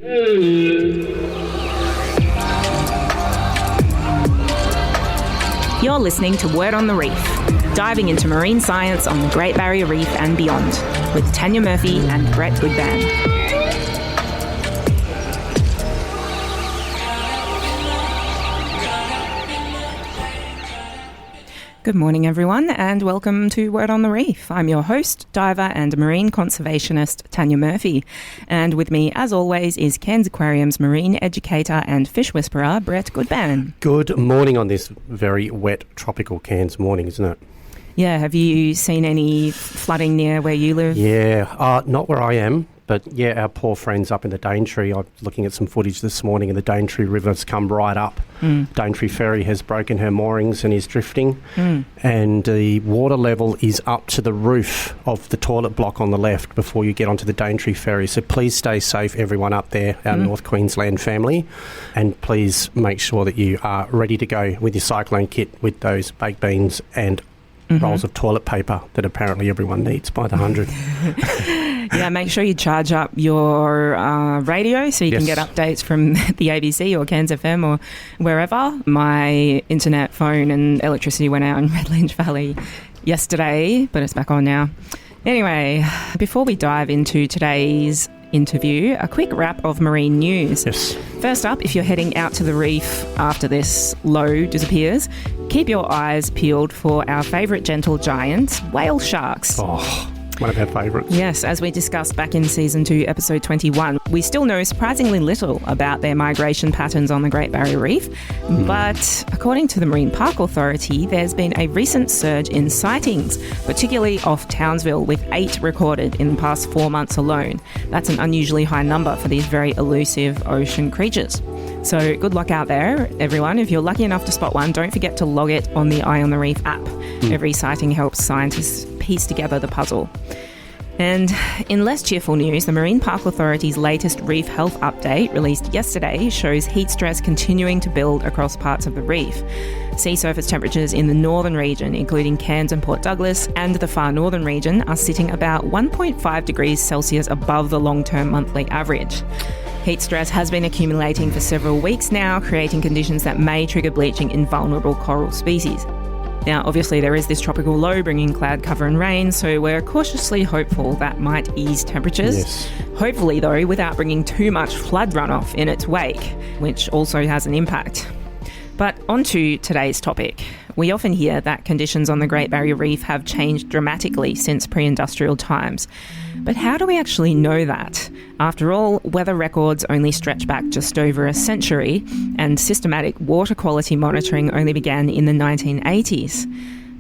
You're listening to Word on the Reef, diving into marine science on the Great Barrier Reef and beyond, with Tanya Murphy and Brett Goodban. Good morning, everyone, and welcome to Word on the Reef. I'm your host, diver and marine conservationist Tanya Murphy. And with me, as always, is Cairns Aquarium's marine educator and fish whisperer, Brett Goodban. Good morning on this very wet tropical Cairns morning, isn't it? Yeah, have you seen any flooding near where you live? Yeah, not where I am, but yeah, our poor friends up in the Daintree. I'm looking at some footage this morning and the Daintree River's come right up. Daintree Ferry has broken her moorings and is drifting, and the water level is up to the roof of the toilet block on the left before you get onto the Daintree Ferry. So please stay safe, everyone up there, our North Queensland family, and please make sure that you are ready to go with your cyclone kit with those baked beans and rolls of toilet paper that apparently everyone needs by the 100. Yeah, make sure you charge up your radio so you can get updates from the ABC or Cairns FM or wherever. My internet, phone and electricity went out in Redlange Valley yesterday, but it's back on now. Anyway, before we dive into today's interview, a quick wrap of marine news. Yes. First up, if you're heading out to the reef after this low disappears, keep your eyes peeled for our favourite gentle giant, whale sharks. Oh, one of our favourites. Yes, as we discussed back in Season 2, Episode 21, we still know surprisingly little about their migration patterns on the Great Barrier Reef, but according to the Marine Park Authority, there's been a recent surge in sightings, particularly off Townsville, with 8 recorded in the past 4 months alone. That's an unusually high number for these very elusive ocean creatures. So good luck out there, everyone. If you're lucky enough to spot one, don't forget to log it on the Eye on the Reef app. Every sighting helps scientists piece together the puzzle. And in less cheerful news, the Marine Park Authority's latest reef health update, released yesterday, shows heat stress continuing to build across parts of the reef. Sea surface temperatures in the northern region, including Cairns and Port Douglas, and the far northern region, are sitting about 1.5 degrees Celsius above the long-term monthly average. Heat stress has been accumulating for several weeks now, creating conditions that may trigger bleaching in vulnerable coral species. Now, obviously, there is this tropical low bringing cloud cover and rain, so we're cautiously hopeful that might ease temperatures. Yes. Hopefully, though, without bringing too much flood runoff in its wake, which also has an impact. But on to today's topic. We often hear that conditions on the Great Barrier Reef have changed dramatically since pre-industrial times. But how do we actually know that? After all, weather records only stretch back just over a century, and systematic water quality monitoring only began in the 1980s.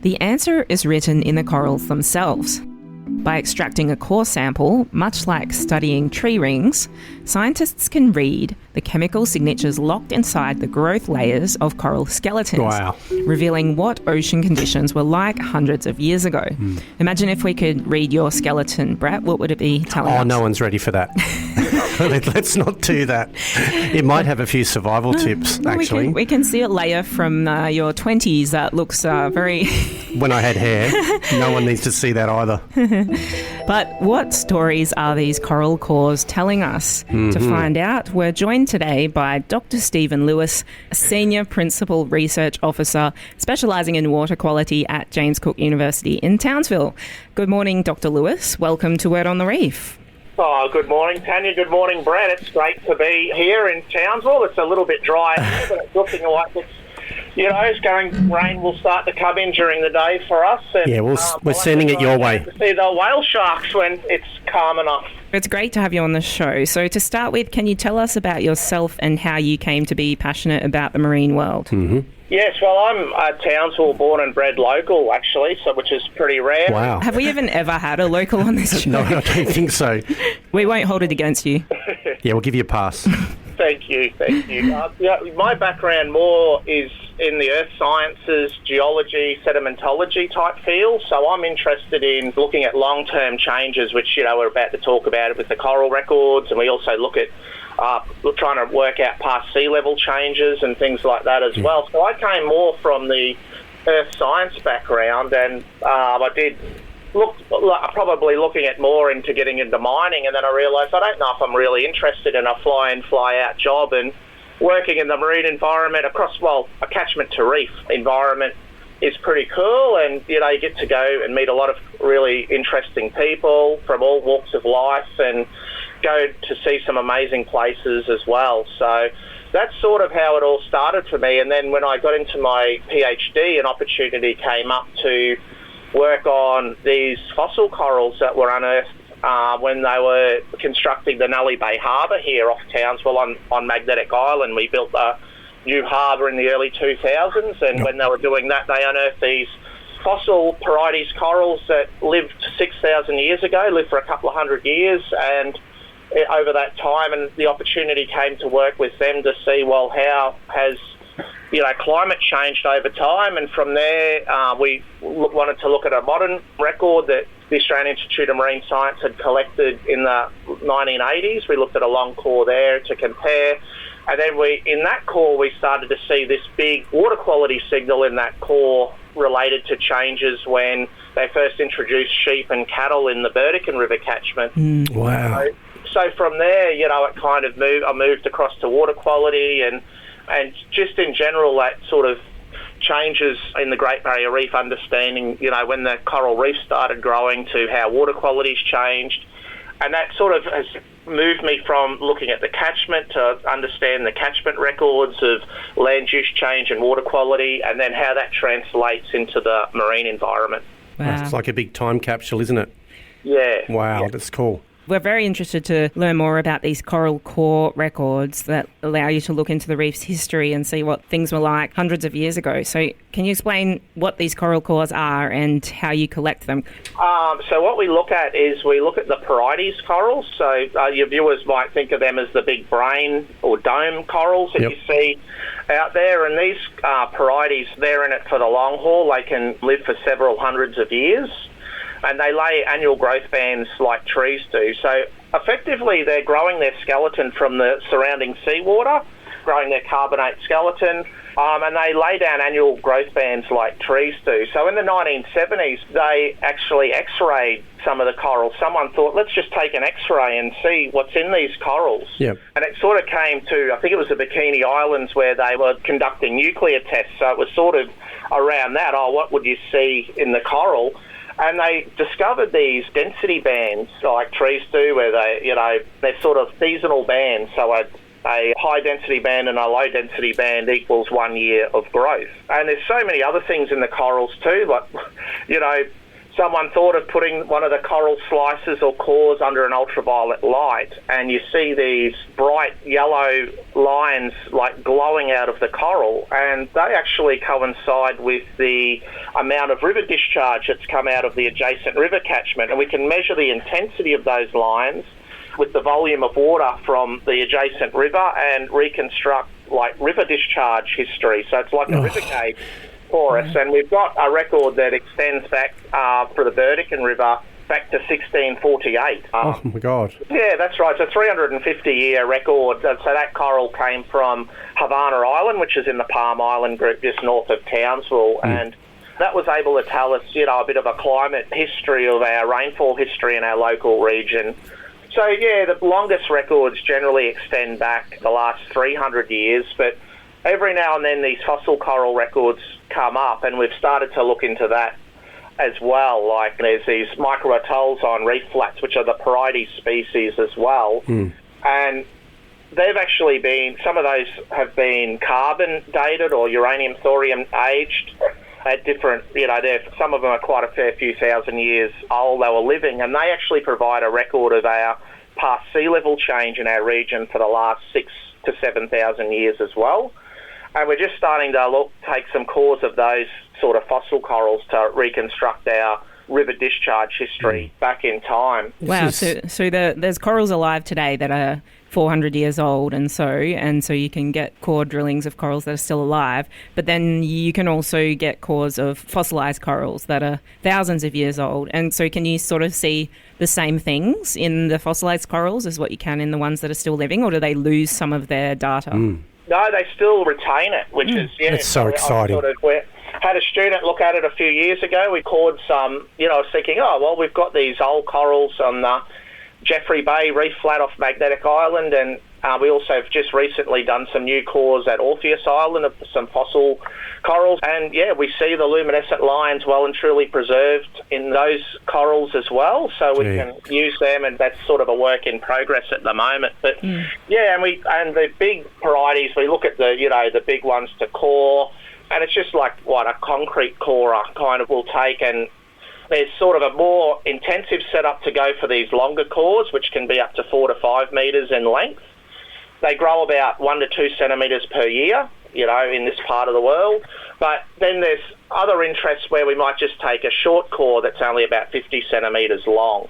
The answer is written in the corals themselves. By extracting a core sample, much like studying tree rings, scientists can read the chemical signatures locked inside the growth layers of coral skeletons, revealing what ocean conditions were like hundreds of years ago. Imagine if we could read your skeleton, Brett, what would it be telling us? Oh, no one's ready for that. Let's not do that. It might have a few survival tips, actually. We can see a layer from your 20s that looks very... When I had hair. No one needs to see that either. But what stories are these coral cores telling us? To find out, we're joined today by Dr. Stephen Lewis, a Senior Principal Research Officer specialising in water quality at James Cook University in Townsville. Good morning, Dr. Lewis. Welcome to Word on the Reef. Oh, good morning, Tanya. Good morning, Brad. It's great to be here in Townsville. It's a little bit dry here, but it's looking like rain will start to come in during the day for us. And, yeah, we're sending it your way. To see the whale sharks when it's calm enough. It's great to have you on the show. So to start with, can you tell us about yourself and how you came to be passionate about the marine world? Yes, well, I'm a Townsville born and bred local, actually, which is pretty rare. Wow. Have we even ever had a local on this show? No, I don't think so. We won't hold it against you. Yeah, we'll give you a pass. Thank you. My background more is in the earth sciences, geology, sedimentology type field. So I'm interested in looking at long-term changes, which, we're about to talk about it with the coral records, and we also look at trying to work out past sea level changes and things like that as well. So I came more from the earth science background, and I did probably looking at more into getting into mining, and then I realised I don't know if I'm really interested in a fly-in, fly-out job, and working in the marine environment across, a catchment to reef environment is pretty cool, and you get to go and meet a lot of really interesting people from all walks of life and go to see some amazing places as well. So that's sort of how it all started for me. And then when I got into my PhD, an opportunity came up to work on these fossil corals that were unearthed when they were constructing the Nulla Bay Harbour here off Townsville on Magnetic Island. We built a new harbour in the early 2000s, and when they were doing that, they unearthed these fossil Porites corals that lived 6,000 years ago, lived for a couple of hundred years, and over that time, and the opportunity came to work with them to see, how has climate changed over time. And from there, we wanted to look at a modern record that the Australian Institute of Marine Science had collected in the 1980s. We looked at a long core there to compare. And then in that core, we started to see this big water quality signal in that core related to changes when they first introduced sheep and cattle in the Burdekin River catchment. Wow. So from there, it kind of I moved across to water quality and just in general, that sort of changes in the Great Barrier Reef, understanding, when the coral reef started growing to how water quality's changed. And that sort of has moved me from looking at the catchment to understand the catchment records of land use change and water quality, and then how that translates into the marine environment. Wow. It's like a big time capsule, isn't it? Yeah. Wow, yeah. That's cool. We're very interested to learn more about these coral core records that allow you to look into the reef's history and see what things were like hundreds of years ago. So can you explain what these coral cores are and how you collect them? So what we look at is we look at the Porites corals. So your viewers might think of them as the big brain or dome corals that you see out there. And these Porites, they're in it for the long haul. They can live for several hundreds of years. And they lay annual growth bands like trees do. So effectively, they're growing their skeleton from the surrounding seawater, growing their carbonate skeleton, and they lay down annual growth bands like trees do. So in the 1970s, they actually X-rayed some of the corals. Someone thought, let's just take an X-ray and see what's in these corals. Yep. And it sort of came to, I think it was the Bikini Islands, where they were conducting nuclear tests. So it was sort of around that, what would you see in the coral? And they discovered these density bands, like trees do, where they're sort of seasonal bands. So a high density band and a low density band equals 1 year of growth. And there's so many other things in the corals too, like, someone thought of putting one of the coral slices or cores under an ultraviolet light, and you see these bright yellow lines like glowing out of the coral, and they actually coincide with the amount of river discharge that's come out of the adjacent river catchment, and we can measure the intensity of those lines with the volume of water from the adjacent river and reconstruct like river discharge history. So it's like a river gauge for us, and we've got a record that extends back for the Burdekin River back to 1648. Oh my God. Yeah, that's right. It's a 350-year record. So that coral came from Havana Island, which is in the Palm Island group just north of Townsville, and that was able to tell us, a bit of a climate history of our rainfall history in our local region. So yeah, the longest records generally extend back the last 300 years, but every now and then these fossil coral records come up, and we've started to look into that as well. Like there's these microatolls on reef flats, which are the Porites species as well. And they've actually been, some of those have been carbon dated or uranium thorium aged at different, some of them are quite a fair few thousand years old they were living, and they actually provide a record of our past sea level change in our region for the last 6,000 to 7,000 years as well. And we're just starting to take some cores of those sort of fossil corals to reconstruct our river discharge history back in time. Wow, so there's corals alive today that are 400 years old, and so you can get core drillings of corals that are still alive, but then you can also get cores of fossilized corals that are thousands of years old. And so can you sort of see the same things in the fossilized corals as what you can in the ones that are still living, or do they lose some of their data? No, they still retain it, which is, It's so exciting. had a student look at it a few years ago. We cored some, I was thinking, we've got these old corals on the Jeffrey Bay reef flat off Magnetic Island, and we also have just recently done some new cores at Orpheus Island of some fossil corals. And we see the luminescent lions well and truly preserved in those corals as well. So we can use them, and that's sort of a work in progress at the moment. But and the big varieties, we look at the big ones to core, and it's just like what a concrete corer kind of will take, and there's sort of a more intensive setup to go for these longer cores, which can be up to 4 to 5 metres in length. They grow about 1 to 2 centimetres per year, in this part of the world. But then there's other interests where we might just take a short core that's only about 50 centimetres long.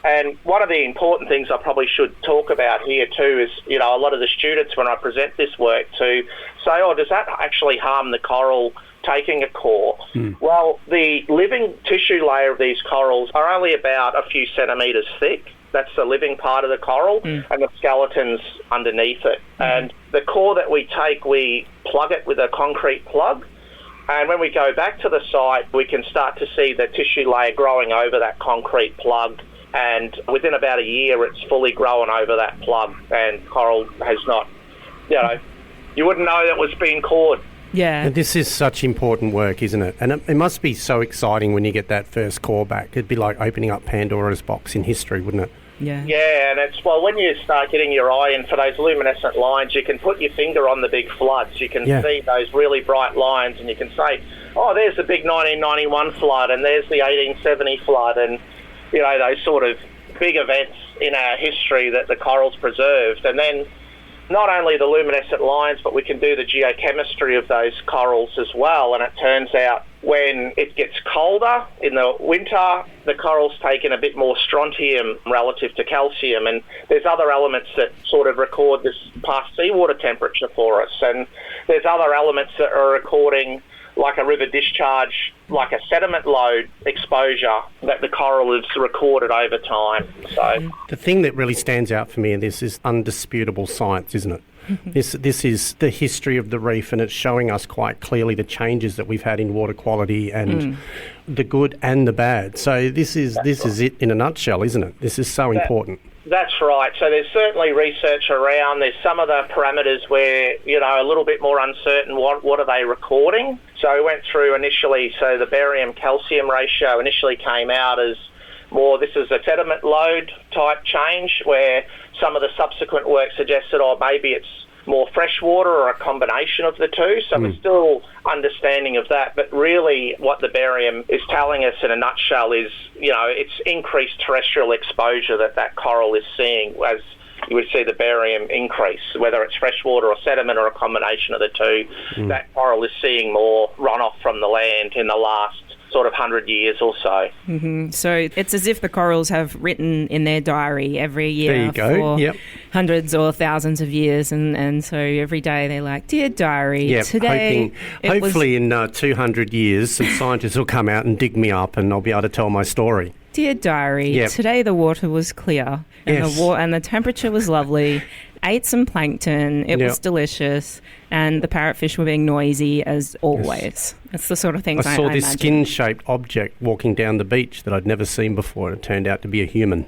And one of the important things I probably should talk about here too is, a lot of the students, when I present this work, to say, does that actually harm the coral taking a core? Well, the living tissue layer of these corals are only about a few centimetres thick. That's the living part of the coral, and the skeleton's underneath it. And the core that we take, we plug it with a concrete plug, and when we go back to the site, we can start to see the tissue layer growing over that concrete plug, and within about a year it's fully grown over that plug, and coral has not, you wouldn't know that was being cored. Yeah. And this is such important work, isn't it? And it must be so exciting when you get that first core back. It'd be like opening up Pandora's box in history, wouldn't it? Yeah. Yeah, and it's, when you start getting your eye in for those luminescent lines, you can put your finger on the big floods. You can see those really bright lines, and you can say, there's the big 1991 flood, and there's the 1870 flood, and, those sort of big events in our history that the corals preserved. And then not only the luminescent lines, but we can do the geochemistry of those corals as well. And it turns out when it gets colder in the winter, the corals take in a bit more strontium relative to calcium. And there's other elements that sort of record this past seawater temperature for us. And there's other elements that are recording, like a river discharge, like a sediment load exposure that the coral has recorded over time. So the thing that really stands out for me in this is undisputable science, isn't it? This is the history of the reef, and it's showing us quite clearly the changes that we've had in water quality and the good and the bad. So this is it in a nutshell, isn't it? This is so important. That's right. So there's certainly research around. There's some of the parameters where, a little bit more uncertain. What are they recording? So we went through initially, so the barium-calcium ratio initially came out as more, this is a sediment load type change, where some of the subsequent work suggested, maybe it's more freshwater or a combination of the two. So we're still understanding of that. But really what the barium is telling us in a nutshell is, it's increased terrestrial exposure that coral is seeing as you would see the barium increase, whether it's freshwater or sediment or a combination of the two. That coral is seeing more runoff from the land in the last sort of 100 years or so. So it's as if the corals have written in their diary every year for hundreds or thousands of years, and so every day they're like, dear diary, today... Hopefully in 200 years some scientists will come out and dig me up and I'll be able to tell my story. Dear diary, today the water was clear and the temperature was lovely. Ate some plankton, it was delicious, and the parrotfish were being noisy as always. That's the sort of things I saw this imagine. skin-shaped object walking down the beach that I'd never seen before, and it turned out to be a human.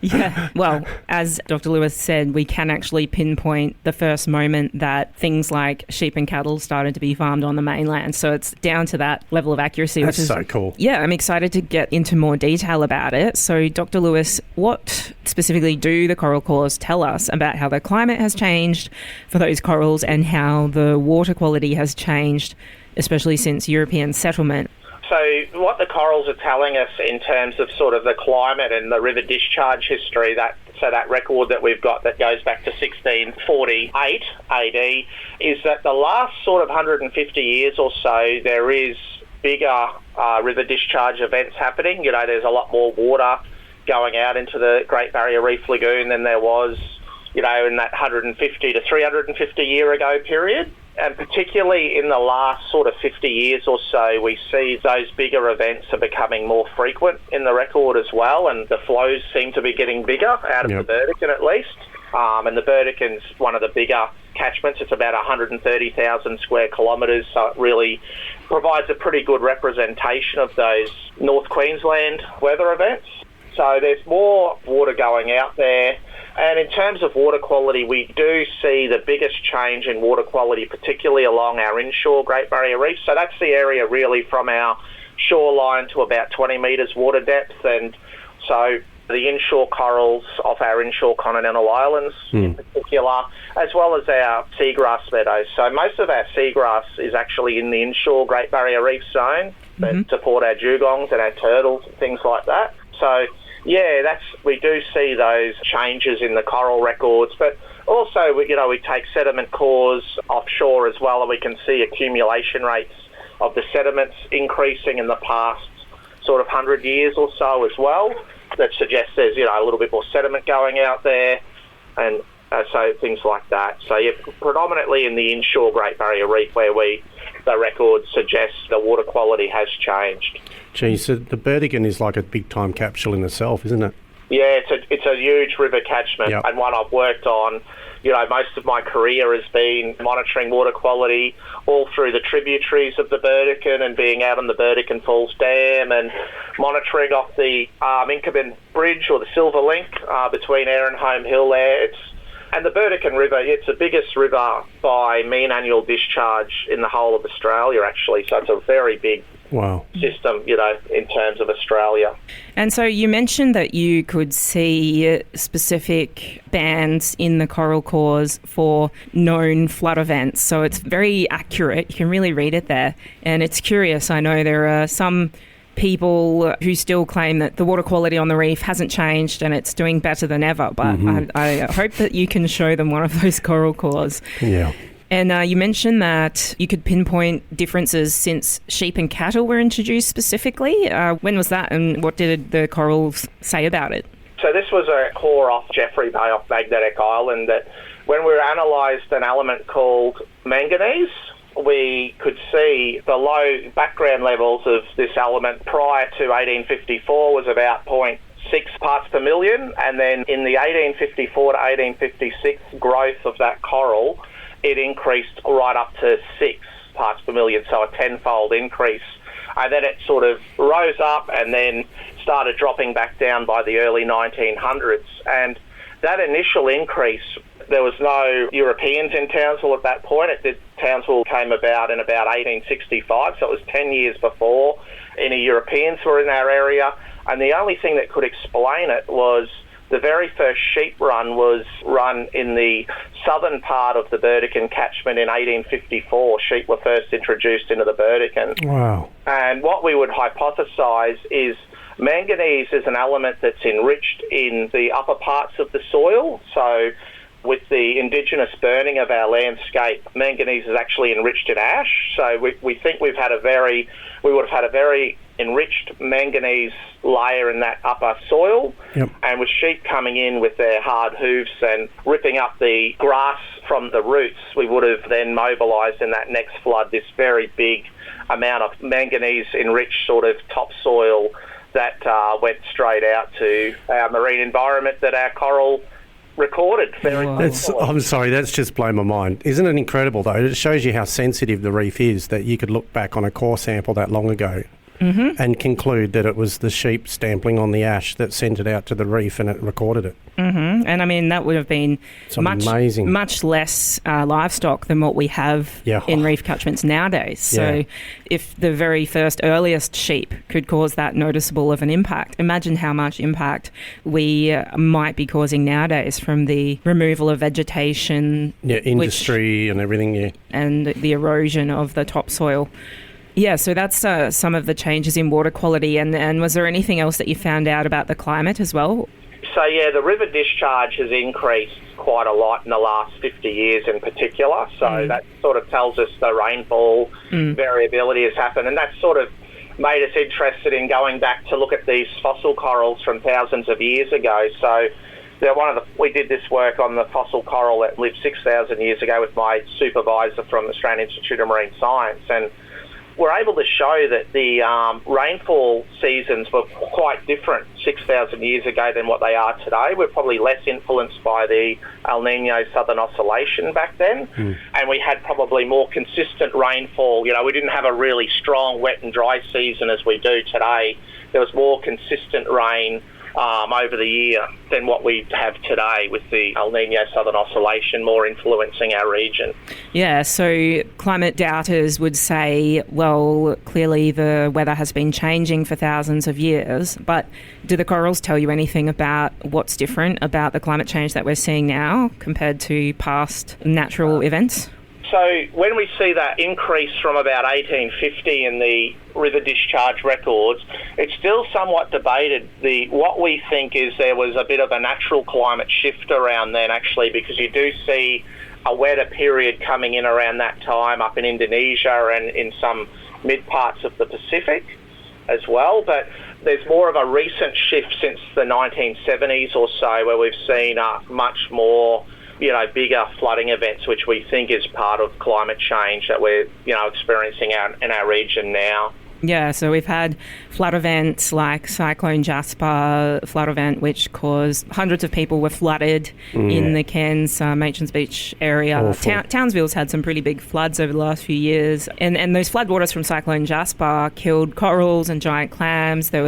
Yeah, well, as Dr. Lewis said, we can actually pinpoint the first moment that things like sheep and cattle started to be farmed on the mainland. So it's down to that level of accuracy. That's which is so cool. Yeah, I'm excited to get into more detail about it. So, Dr. Lewis, what specifically do the coral cores tell us about how the climate has changed for those corals and how the water quality has changed, especially since European settlement? So what the corals are telling us in terms of sort of the climate and the river discharge history, that record that we've got that goes back to 1648 AD, is that the last sort of 150 years or so, there is bigger river discharge events happening. There's a lot more water going out into the Great Barrier Reef Lagoon than there was, in that 150 to 350 year ago period. And particularly in the last sort of 50 years or so, we see those bigger events are becoming more frequent in the record as well, and the flows seem to be getting bigger out of the Burdekin at least. And the Burdekin's one of the bigger catchments. It's about 130,000 square kilometres, so it really provides a pretty good representation of those North Queensland weather events. So there's more water going out there. And in terms of water quality, we do see the biggest change in water quality, particularly along our inshore Great Barrier Reef. So that's the area really from our shoreline to about 20 metres water depth. And so the inshore corals off our inshore continental islands in particular, as well as our seagrass meadows. So most of our seagrass is actually in the inshore Great Barrier Reef zone that support our dugongs and our turtles and things like that. So yeah, we do see those changes in the coral records, but also we take sediment cores offshore as well, and we can see accumulation rates of the sediments increasing in the past sort of 100 years or so as well. That suggests there's a little bit more sediment going out there, and so things like that. So yeah, predominantly in the inshore Great Barrier Reef where the records suggest the water quality has changed. Gee, so the Burdekin is like a big-time capsule in itself, isn't it? Yeah, it's a huge river catchment, and one I've worked on. Most of my career has been monitoring water quality all through the tributaries of the Burdekin and being out on the Burdekin Falls Dam and monitoring off the Incumbin Bridge or the Silver Link between Eyre and Home Hill there. And the Burdekin River, it's the biggest river by mean annual discharge in the whole of Australia, actually. So it's a very big system, in terms of Australia. And so you mentioned that you could see specific bands in the coral cores for known flood events. So it's very accurate. You can really read it there. And it's curious. I know there are some people who still claim that the water quality on the reef hasn't changed and it's doing better than ever. But I hope that you can show them one of those coral cores. Yeah. And you mentioned that you could pinpoint differences since sheep and cattle were introduced specifically. When was that, and what did the corals say about it? So this was a core off Jeffrey Bay off Magnetic Island that when we analysed an element called manganese, we could see the low background levels of this element prior to 1854 was about 0.6 parts per million, and then in the 1854 to 1856 growth of that coral, it increased right up to 6 parts per million, so a tenfold increase. And then it sort of rose up and then started dropping back down by the early 1900s. And that initial increase, there was no Europeans in Townsville at that point. Townsville came about in about 1865, so it was 10 years before any Europeans were in our area. And the only thing that could explain it was the very first sheep run was run in the southern part of the Burdekin catchment in 1854. Sheep were first introduced into the Burdekin. Wow. And what we would hypothesise is manganese is an element that's enriched in the upper parts of the soil. So with the indigenous burning of our landscape, manganese is actually enriched in ash. So we think we would have had a very enriched manganese layer in that upper soil. Yep. And with sheep coming in with their hard hooves and ripping up the grass from the roots, we would have then mobilised in that next flood this very big amount of manganese enriched sort of topsoil that went straight out to our marine environment that our coral recorded. I'm sorry, that's just blown my mind. Isn't it incredible though? It shows you how sensitive the reef is, that you could look back on a core sample that long ago and conclude that it was the sheep stampling on the ash that sent it out to the reef and it recorded it. And I mean, that would have been much less livestock than what we have in reef catchments nowadays. So if the very first earliest sheep could cause that noticeable of an impact, imagine how much impact we might be causing nowadays from the removal of vegetation. Yeah, industry and everything, and the erosion of the topsoil. Yeah, so that's some of the changes in water quality. And was there anything else that you found out about the climate as well? So, yeah, the river discharge has increased quite a lot in the last 50 years in particular. So that sort of tells us the rainfall variability has happened. And that sort of made us interested in going back to look at these fossil corals from thousands of years ago. So we did this work on the fossil coral that lived 6,000 years ago with my supervisor from the Australian Institute of Marine Science. And were able to show that the rainfall seasons were quite different 6,000 years ago than what they are today. We're probably less influenced by the El Niño Southern Oscillation back then, and we had probably more consistent rainfall. We didn't have a really strong wet and dry season as we do today. There was more consistent rain over the year than what we have today, with the El Niño Southern Oscillation more influencing our region. Yeah, so climate doubters would say, well, clearly the weather has been changing for thousands of years, but do the corals tell you anything about what's different about the climate change that we're seeing now compared to past natural events? So when we see that increase from about 1850 in the river discharge records, it's still somewhat debated. What we think is there was a bit of a natural climate shift around then, actually, because you do see a wetter period coming in around that time up in Indonesia and in some mid parts of the Pacific as well. But there's more of a recent shift since the 1970s or so, where we've seen much more bigger flooding events, which we think is part of climate change that we're, experiencing in our region now. Yeah, so we've had flood events like Cyclone Jasper flood event, which caused hundreds of people were flooded in the Cairns, Machan's Beach area. Townsville's had some pretty big floods over the last few years. And those floodwaters from Cyclone Jasper killed corals and giant clams. I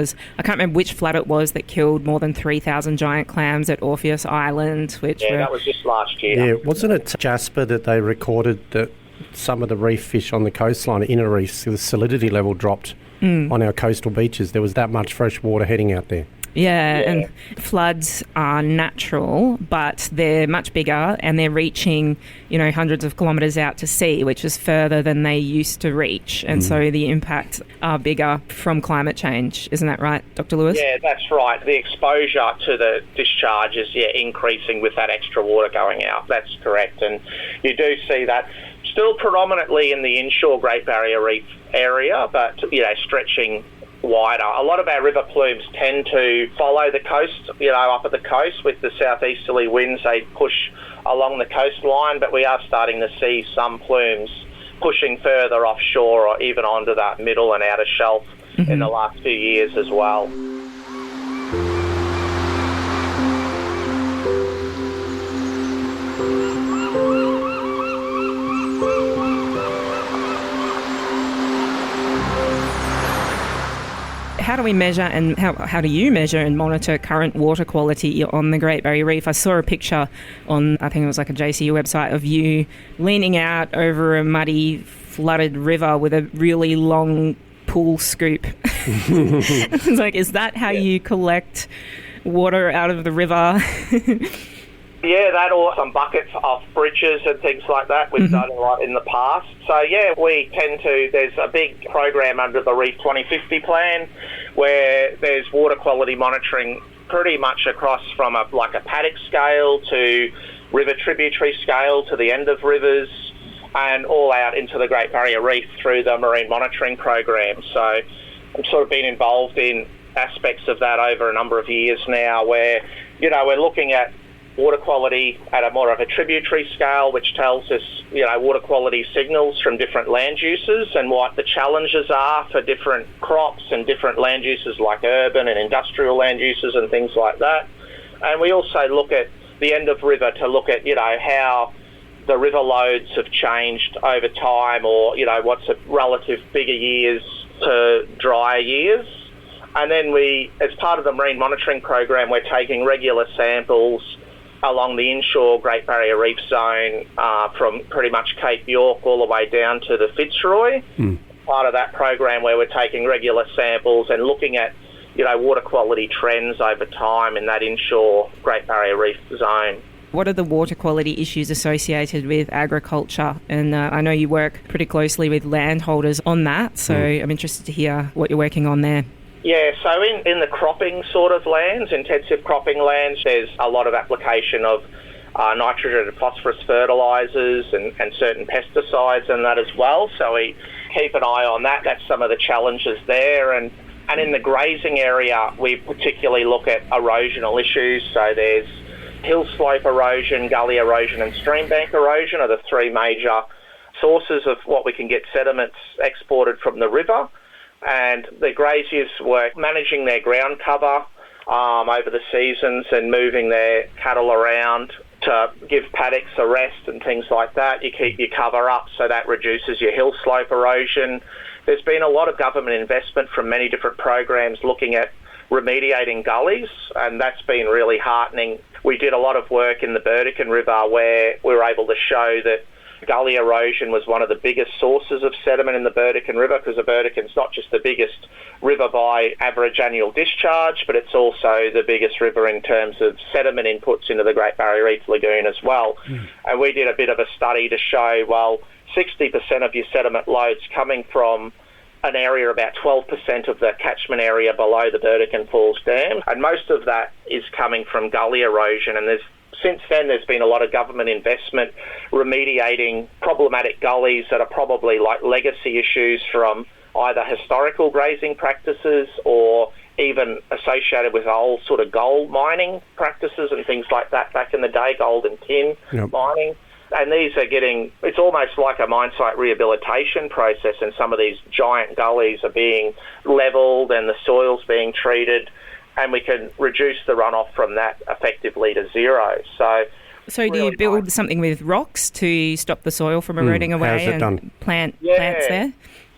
can't remember which flood it was that killed more than 3,000 giant clams at Orpheus Island. That was just last year. Yeah, wasn't it Jasper that they recorded that some of the reef fish on the coastline, inner reefs, the salinity level dropped on our coastal beaches? There was that much fresh water heading out there. Yeah, and floods are natural, but they're much bigger and they're reaching, hundreds of kilometres out to sea, which is further than they used to reach. And so the impacts are bigger from climate change. Isn't that right, Dr. Lewis? Yeah, that's right. The exposure to the discharge is increasing with that extra water going out. That's correct. And you do see that still predominantly in the inshore Great Barrier Reef area, but, stretching wider. A lot of our river plumes tend to follow the coast, up at the coast with the southeasterly winds. They push along the coastline, but we are starting to see some plumes pushing further offshore or even onto that middle and outer shelf in the last few years as well. How do we measure and how do you measure and monitor current water quality on the Great Barrier Reef? I saw a picture on, I think it was like a JCU website, of you leaning out over a muddy, flooded river with a really long pool scoop. It's like, is that how you collect water out of the river? Yeah, that or some buckets off bridges and things like that. We've done a lot in the past. So, we tend to, there's a big program under the Reef 2050 plan where there's water quality monitoring pretty much across from a paddock scale to river tributary scale to the end of rivers and all out into the Great Barrier Reef through the marine monitoring program. So I've sort of been involved in aspects of that over a number of years now where, we're looking at water quality at a more of a tributary scale, which tells us, water quality signals from different land uses and what the challenges are for different crops and different land uses like urban and industrial land uses and things like that. And we also look at the end of river to look at, how the river loads have changed over time or, what's a relative bigger years to drier years. And then as part of the marine monitoring program, we're taking regular samples along the inshore Great Barrier Reef zone from pretty much Cape York all the way down to the Fitzroy. Part of that program where we're taking regular samples and looking at, water quality trends over time in that inshore Great Barrier Reef zone. What are the water quality issues associated with agriculture? And I know you work pretty closely with landholders on that, so I'm interested to hear what you're working on there. Yeah, so in the cropping sort of lands, intensive cropping lands, there's a lot of application of nitrogen and phosphorus fertilisers and certain pesticides and that as well. So we keep an eye on that. That's some of the challenges there. And in the grazing area, we particularly look at erosional issues. So there's hill slope erosion, gully erosion and stream bank erosion are the three major sources of what we can get sediments exported from the river, and the graziers were managing their ground cover over the seasons and moving their cattle around to give paddocks a rest and things like that. You keep your cover up, so that reduces your hill slope erosion. There's been a lot of government investment from many different programs looking at remediating gullies, and that's been really heartening. We did a lot of work in the Burdekin River where we were able to show that gully erosion was one of the biggest sources of sediment in the Burdekin River, because the Burdekin's not just the biggest river by average annual discharge, but it's also the biggest river in terms of sediment inputs into the Great Barrier Reef Lagoon as well. And we did a bit of a study to show, well, 60% of your sediment loads coming from an area about 12% of the catchment area below the Burdekin Falls Dam, and most of that is coming from gully erosion. And since then, there's been a lot of government investment remediating problematic gullies that are probably like legacy issues from either historical grazing practices or even associated with old sort of gold mining practices and things like that back in the day, gold and tin mining. And these are it's almost like a mine site rehabilitation process, and some of these giant gullies are being levelled and the soil's being treated, and we can reduce the runoff from that effectively to zero. So do you build something with rocks to stop the soil from eroding away and plants there?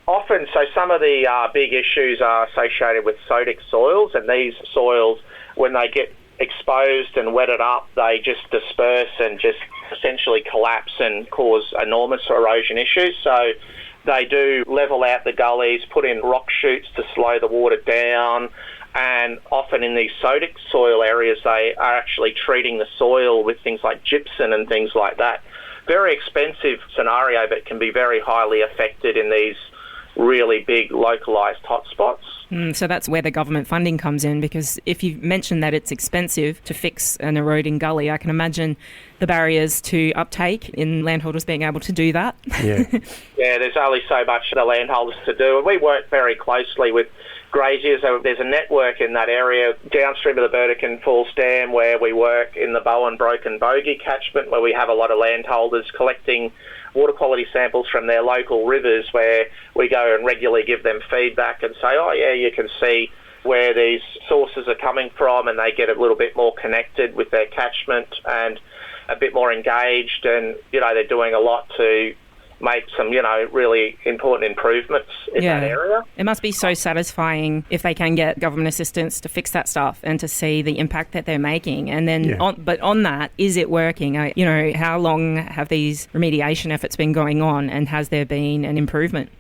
Often, so some of the big issues are associated with sodic soils, and these soils, when they get exposed and wetted up, they just disperse and just essentially collapse and cause enormous erosion issues. So they do level out the gullies, put in rock chutes to slow the water down, and often in these sodic soil areas they are actually treating the soil with things like gypsum and things like that. Very expensive scenario, but can be very highly affected in these really big localised hotspots. So that's where the government funding comes in, because if you mentioned that it's expensive to fix an eroding gully, I can imagine the barriers to uptake in landholders being able to do that. Yeah, there's only so much the landholders to do, and we work very closely with graziers. There's a network in that area downstream of the Burdekin Falls Dam where we work in the Bowen Broken Bogey catchment, where we have a lot of landholders collecting water quality samples from their local rivers, where we go and regularly give them feedback and say, oh yeah, you can see where these sources are coming from, and they get a little bit more connected with their catchment and a bit more engaged, and they're doing a lot to make some really important improvements in that area. It must be so satisfying if they can get government assistance to fix that stuff and to see the impact that they're making. And then but on that, is it working? How long have these remediation efforts been going on, and has there been an improvement?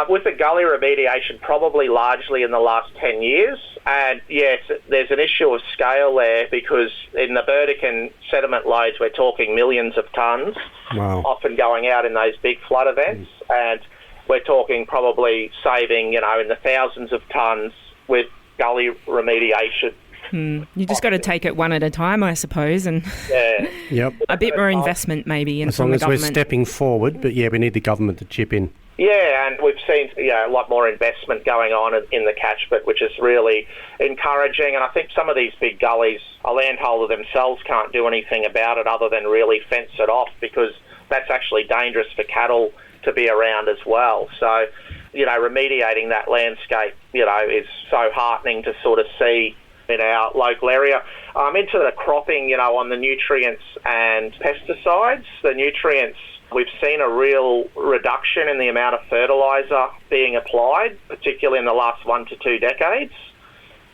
With the gully remediation, probably largely in the last 10 years. And yes, there's an issue of scale there, because in the Burdekin sediment loads, we're talking millions of tonnes, often going out in those big flood events. And we're talking probably saving, in the thousands of tonnes with gully remediation. You just got to take it one at a time, I suppose, and a bit more investment maybe in from the government. As long as we're stepping forward, but we need the government to chip in. Yeah, and we've seen a lot more investment going on in the catchment, which is really encouraging. And I think some of these big gullies, a landholder themselves can't do anything about it other than really fence it off, because that's actually dangerous for cattle to be around as well. So, remediating that landscape, is so heartening to sort of see in our local area. Into the cropping, on the nutrients and pesticides. The nutrients, we've seen a real reduction in the amount of fertiliser being applied, particularly in the last 1 to 2 decades,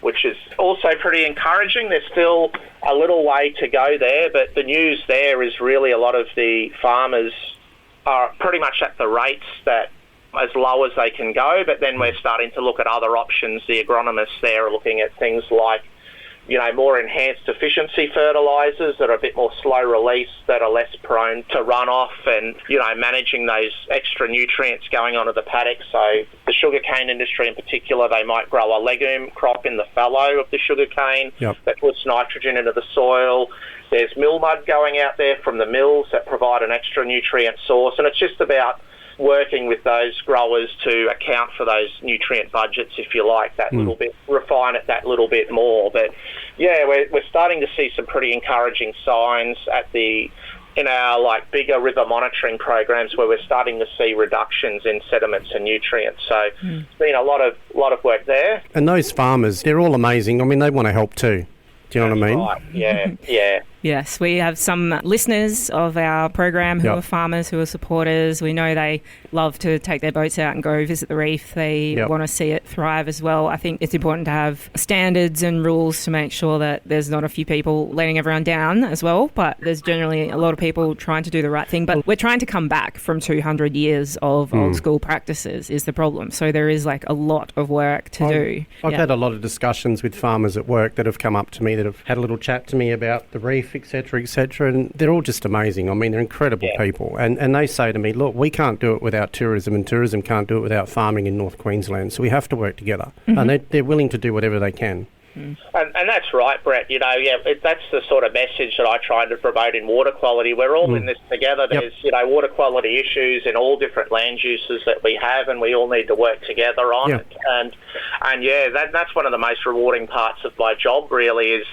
which is also pretty encouraging. There's still a little way to go there, but the news there is really a lot of the farmers are pretty much at the rates that as low as they can go, but then we're starting to look at other options. The agronomists there are looking at things like more enhanced efficiency fertilisers that are a bit more slow release, that are less prone to runoff, and, managing those extra nutrients going onto the paddock. So the sugarcane industry in particular, they might grow a legume crop in the fallow of the sugarcane that puts nitrogen into the soil. There's mill mud going out there from the mills that provide an extra nutrient source, and it's just about working with those growers to account for those nutrient budgets, if you like, that little bit, refine it that little bit more. But we're starting to see some pretty encouraging signs at the in our like bigger river monitoring programs where we're starting to see reductions in sediments and nutrients. So it's been a lot of work there. And those farmers, they're all amazing. I mean, they want to help too. Do you know what I mean? Right. Yeah. Yes, we have some listeners of our program who are farmers, who are supporters. We know they love to take their boats out and go visit the reef. They want to see it thrive as well. I think it's important to have standards and rules to make sure that there's not a few people letting everyone down as well, but there's generally a lot of people trying to do the right thing. But we're trying to come back from 200 years of old school practices is the problem. So there is like a lot of work to do. I've had a lot of discussions with farmers at work that have come up to me, that have had a little chat to me about the reef, etc., and they're all just amazing. I mean, they're incredible people, and they say to me, look, we can't do it without tourism, and tourism can't do it without farming in North Queensland, so we have to work together. And they're willing to do whatever they can. And that's right, Brett. You know, that's the sort of message that I try to promote in water quality. We're all in this together. There's, water quality issues in all different land uses that we have, and we all need to work together on it. And that's one of the most rewarding parts of my job, really, is,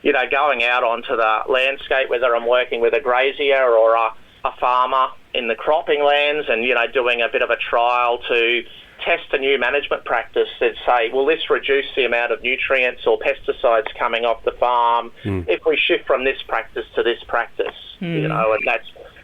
you know, going out onto the landscape, whether I'm working with a grazier or a farmer in the cropping lands, and, you know, doing a bit of a trial to test a new management practice that say, will this reduce the amount of nutrients or pesticides coming off the farm if we shift from this practice to this practice? You know,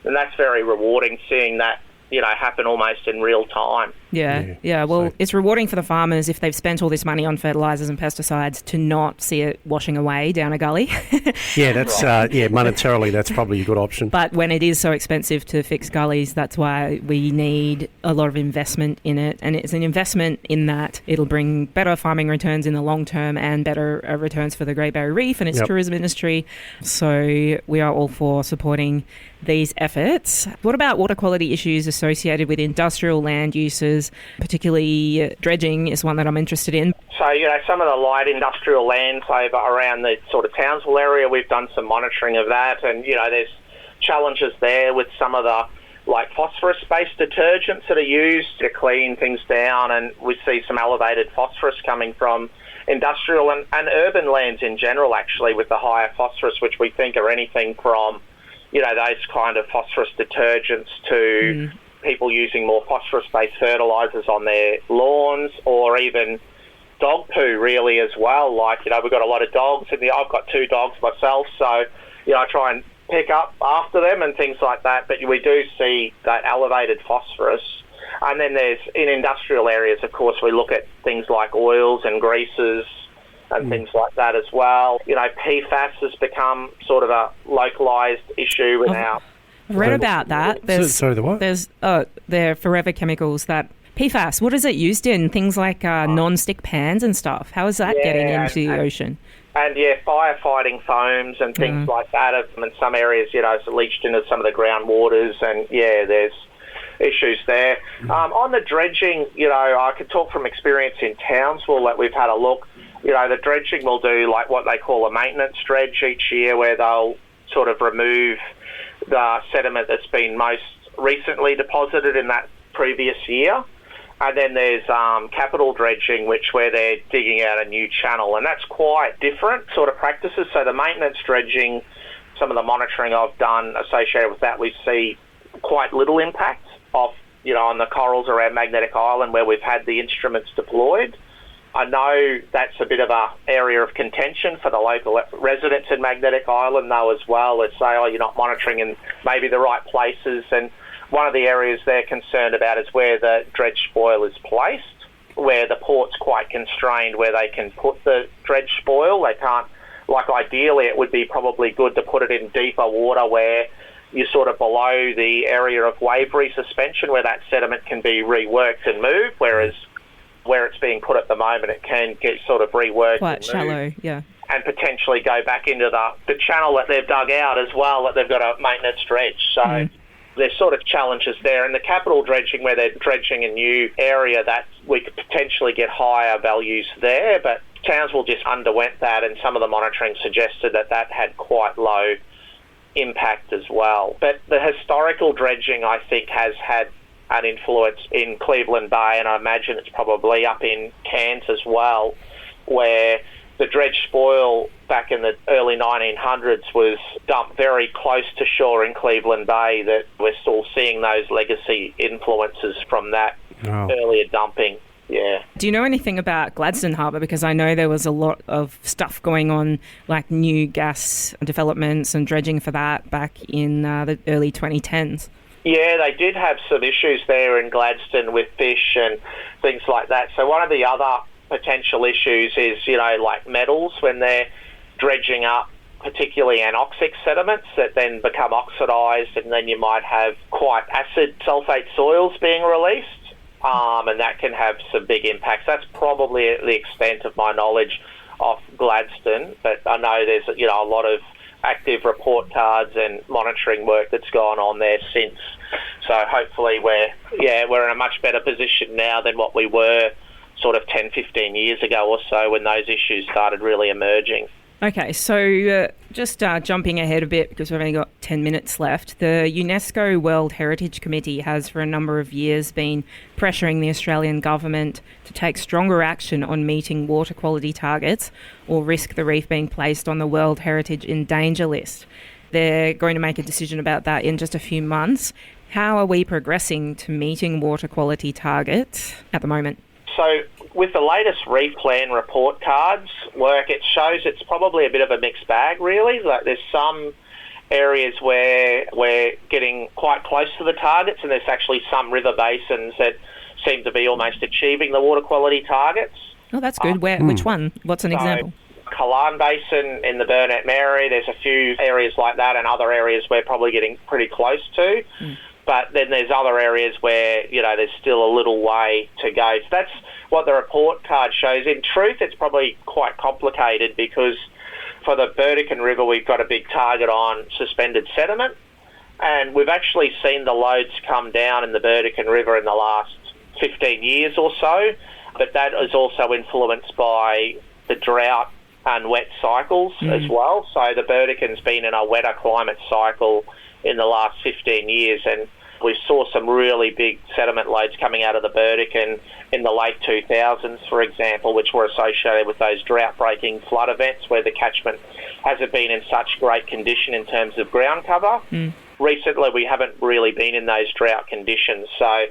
and that's very rewarding, seeing that, you know, happen almost in real time. Well, it's rewarding for the farmers if they've spent all this money on fertilisers and pesticides to not see it washing away down a gully. That's monetarily that's probably a good option. But when it is so expensive to fix gullies, that's why we need a lot of investment in it. And it's an investment in that it'll bring better farming returns in the long term and better returns for the Great Barrier Reef and its tourism industry. So we are all for supporting these efforts. What about water quality issues associated with industrial land uses, particularly dredging is one that I'm interested in? So, you know, some of the light industrial lands over around the sort of Townsville area, we've done some monitoring of that, and, you know, there's challenges there with some of the like phosphorus-based detergents that are used to clean things down, and we see some elevated phosphorus coming from industrial and urban lands in general, actually, with the higher phosphorus, which we think are anything from, you know, those kind of phosphorus detergents to people using more phosphorus-based fertilisers on their lawns, or even dog poo, really, as well. Like, you know, we've got a lot of dogs I've got 2 dogs myself, so, you know, I try and pick up after them and things like that, but we do see that elevated phosphorus. And then there's, in industrial areas, of course, we look at things like oils and greases and things like that as well. You know, PFAS has become sort of a localised issue in our... I've read about that. Sorry, the what? They're forever chemicals that... PFAS, what is it used in? Things like non-stick pans and stuff. How is that getting into the ocean? And, firefighting foams and things like that. In some areas, you know, it's leached into some of the groundwaters, and, there's issues there. On the dredging, you know, I could talk from experience in Townsville that we've had a look. You know, the dredging will do like what they call a maintenance dredge each year, where they'll sort of remove the sediment that's been most recently deposited in that previous year. And then there's capital dredging, where they're digging out a new channel, and that's quite different sort of practices. So the maintenance dredging, some of the monitoring I've done associated with that, we see quite little impact on the corals around Magnetic Island where we've had the instruments deployed. I know that's a bit of a area of contention for the local residents in Magnetic Island, though, as well. Let's say, you're not monitoring in maybe the right places. And one of the areas they're concerned about is where the dredge spoil is placed, where the port's quite constrained where they can put the dredge spoil. They can't, like, ideally it would be probably good to put it in deeper water where you're sort of below the area of wave resuspension, where that sediment can be reworked and moved, whereas where it's being put at the moment, it can get sort of reworked quite shallow, and potentially go back into the channel that they've dug out as well, that they've got a maintenance dredge. So there's sort of challenges there. And the capital dredging, where they're dredging a new area, that we could potentially get higher values there, but Townsville just underwent that, and some of the monitoring suggested that had quite low impact as well. But the historical dredging, I think, has had an influence in Cleveland Bay, and I imagine it's probably up in Cairns as well, where the dredge spoil back in the early 1900s was dumped very close to shore in Cleveland Bay, that we're still seeing those legacy influences from that earlier dumping. Yeah. Do you know anything about Gladstone Harbour? Because I know there was a lot of stuff going on, like new gas developments and dredging for that back in the early 2010s. Yeah, they did have some issues there in Gladstone with fish and things like that. So one of the other potential issues is, like metals, when they're dredging up, particularly anoxic sediments that then become oxidised, and then you might have quite acid sulphate soils being released. And that can have some big impacts. That's probably the extent of my knowledge of Gladstone, but I know there's a lot of active report cards and monitoring work that's gone on there since. So hopefully we're in a much better position now than what we were sort of 10, 15 years ago or so when those issues started really emerging. Okay, so just jumping ahead a bit because we've only got 10 minutes left, the UNESCO World Heritage Committee has for a number of years been pressuring the Australian government to take stronger action on meeting water quality targets or risk the reef being placed on the World Heritage in Danger list. They're going to make a decision about that in just a few months. How are we progressing to meeting water quality targets at the moment? So with the latest reef plan report cards work, it shows it's probably a bit of a mixed bag, really. Like there's some areas where we're getting quite close to the targets, and there's actually some river basins that seem to be almost achieving the water quality targets. Oh, that's good. Which one? What's an example? Kalan Basin in the Burnett Mary, there's a few areas like that, and other areas we're probably getting pretty close to. But then there's other areas where, there's still a little way to go. So that's what the report card shows. In truth, it's probably quite complicated because for the Burdekin River, we've got a big target on suspended sediment. And we've actually seen the loads come down in the Burdekin River in the last 15 years or so. But that is also influenced by the drought and wet cycles as well. So the Burdekin's been in a wetter climate cycle in the last 15 years, and we saw some really big sediment loads coming out of the Burdekin in the late 2000s, for example, which were associated with those drought-breaking flood events where the catchment hasn't been in such great condition in terms of ground cover. Recently, we haven't really been in those drought conditions. So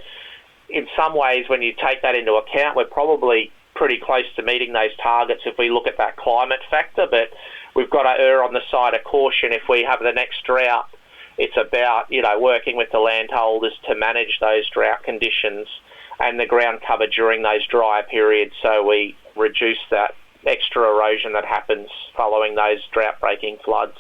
in some ways, when you take that into account, we're probably pretty close to meeting those targets if we look at that climate factor, but we've got to err on the side of caution. If we have the next drought, it's about, working with the landholders to manage those drought conditions and the ground cover during those drier periods, so we reduce that extra erosion that happens following those drought-breaking floods.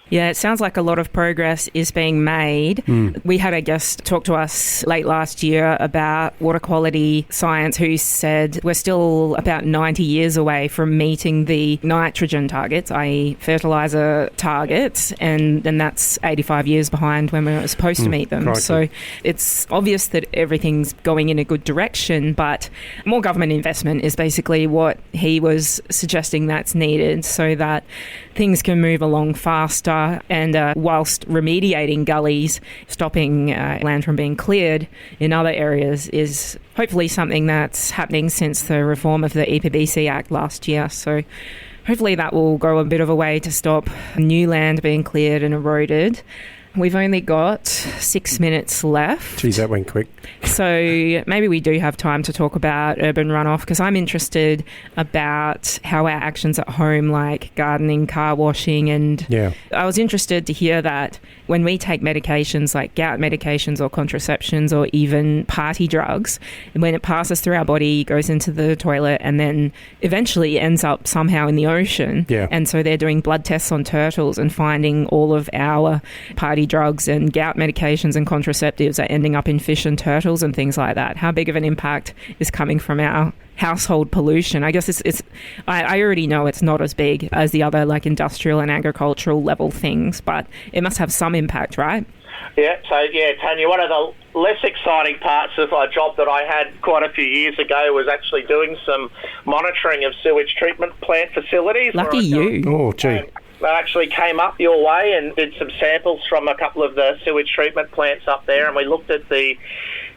Yeah, it sounds like a lot of progress is being made. We had a guest talk to us late last year about water quality science who said we're still about 90 years away from meeting the nitrogen targets, i.e. fertiliser targets, and then that's 85 years behind when we were supposed to meet them. Crikey. So it's obvious that everything's going in a good direction, but more government investment is basically what he was suggesting that's needed so that things can move along faster. And whilst remediating gullies, stopping land from being cleared in other areas is hopefully something that's happening since the reform of the EPBC Act last year. So hopefully that will go a bit of a way to stop new land being cleared and eroded. We've only got 6 minutes left. Geez, that went quick. So maybe we do have time to talk about urban runoff, because I'm interested about how our actions at home, like gardening, car washing, and I was interested to hear that when we take medications like gout medications or contraceptions or even party drugs, when it passes through our body, goes into the toilet and then eventually ends up somehow in the ocean. And so they're doing blood tests on turtles and finding all of our party drugs and gout medications and contraceptives are ending up in fish and turtles and things like that. How big of an impact is coming from our household pollution? I guess I already know it's not as big as the other like industrial and agricultural level things, but it must have some impact, right? Yeah, so Tanya, one of the less exciting parts of my job that I had quite a few years ago was actually doing some monitoring of sewage treatment plant facilities. Lucky you. Oh, gee. I actually came up your way and did some samples from a couple of the sewage treatment plants up there, and we looked at the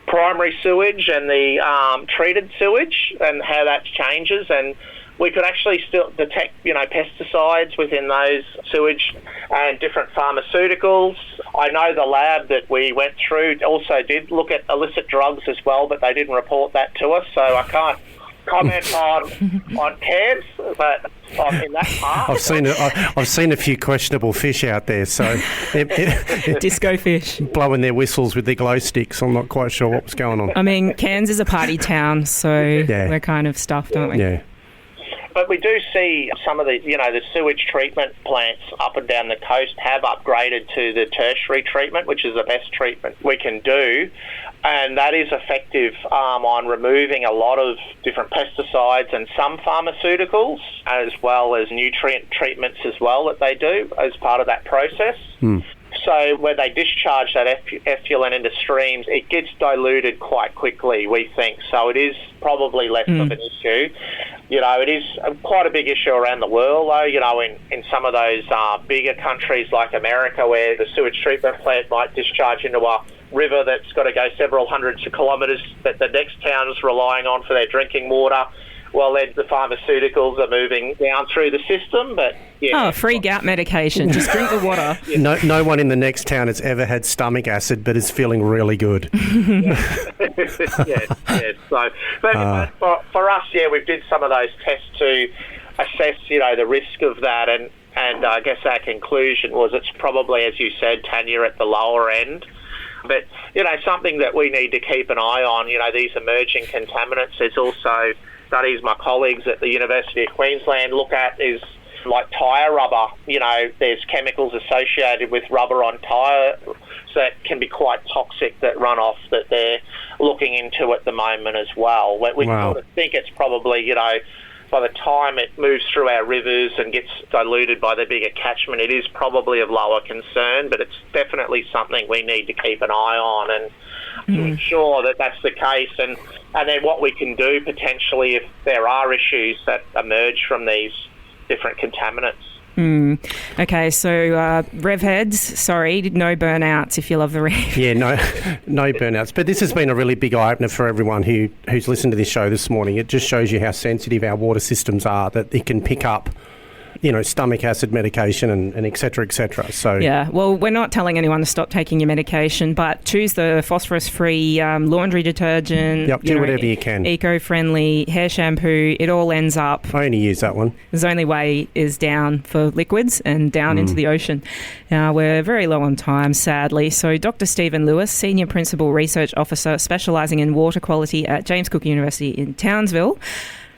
primary sewage and the treated sewage and how that changes. And we could actually still detect, pesticides within those sewage and different pharmaceuticals. I know the lab that we went through also did look at illicit drugs as well, but they didn't report that to us, so I can't comment on Cairns, but in that part. I've seen a few questionable fish out there, so disco fish blowing their whistles with their glow sticks. I'm not quite sure what was going on. I mean, Cairns is a party town, so we're kind of stuffed, aren't we? Yeah. But we do see some of the, the sewage treatment plants up and down the coast have upgraded to the tertiary treatment, which is the best treatment we can do. And that is effective on removing a lot of different pesticides and some pharmaceuticals, as well as nutrient treatments as well that they do as part of that process. So when they discharge that effluent into streams, it gets diluted quite quickly, we think. So it is probably less of an issue. It is quite a big issue around the world, though, in some of those bigger countries like America, where the sewage treatment plant might discharge into a river that's got to go several hundreds of kilometres that the next town is relying on for their drinking water. Well, then the pharmaceuticals are moving down through the system, but free gout medication. Just drink the water. No one in the next town has ever had stomach acid, but is feeling really good. Yes. So, but for us, we did some of those tests to assess, the risk of that, and I guess our conclusion was it's probably, as you said, Tanya, at the lower end. But, something that we need to keep an eye on, these emerging contaminants. There's also studies my colleagues at the University of Queensland look at is like tyre rubber. There's chemicals associated with rubber on tyre that can be quite toxic that run off that they're looking into at the moment as well. We sort of think it's probably, by the time it moves through our rivers and gets diluted by the bigger catchment, it is probably of lower concern, but it's definitely something we need to keep an eye on and to ensure that that's the case. And then what we can do potentially if there are issues that emerge from these different contaminants. Okay, so rev heads, sorry, no burnouts if you love the reef. Yeah, no burnouts. But this has been a really big eye-opener for everyone who's listened to this show this morning. It just shows you how sensitive our water systems are, that it can pick up stomach acid medication and et cetera, et cetera. So yeah, well, we're not telling anyone to stop taking your medication, but choose the phosphorus-free laundry detergent. Yep, do whatever you can. Eco-friendly hair shampoo. It all ends up. I only use that one. The only way is down for liquids and down into the ocean. Now, we're very low on time, sadly. So Dr. Stephen Lewis, Senior Principal Research Officer specialising in water quality at James Cook University in Townsville.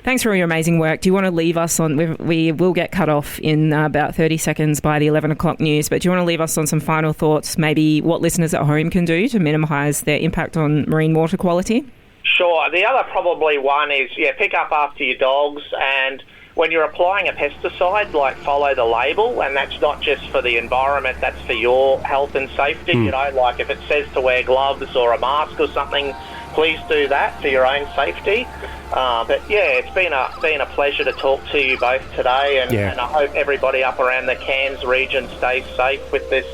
Thanks for all your amazing work. Do you want to leave us on... We will get cut off in about 30 seconds by the 11 o'clock news, but do you want to leave us on some final thoughts, maybe what listeners at home can do to minimise their impact on marine water quality? Sure. The other probably one is, pick up after your dogs, and when you're applying a pesticide, follow the label, and that's not just for the environment, that's for your health and safety. If it says to wear gloves or a mask or something, please do that for your own safety. It's been a pleasure to talk to you both today, and I hope everybody up around the Cairns region stays safe with this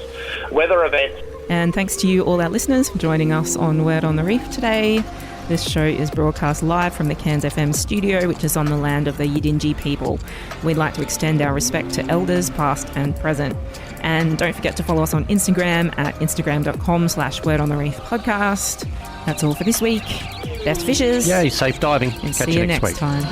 weather event. And thanks to you, all our listeners, for joining us on Word on the Reef today. This show is broadcast live from the Cairns FM studio, which is on the land of the Yidinji people. We'd like to extend our respect to elders, past and present. And don't forget to follow us on Instagram at instagram.com/wordonthereefpodcast. That's all for this week. Best fishes. Yay, safe diving. And Catch see you you next week. time.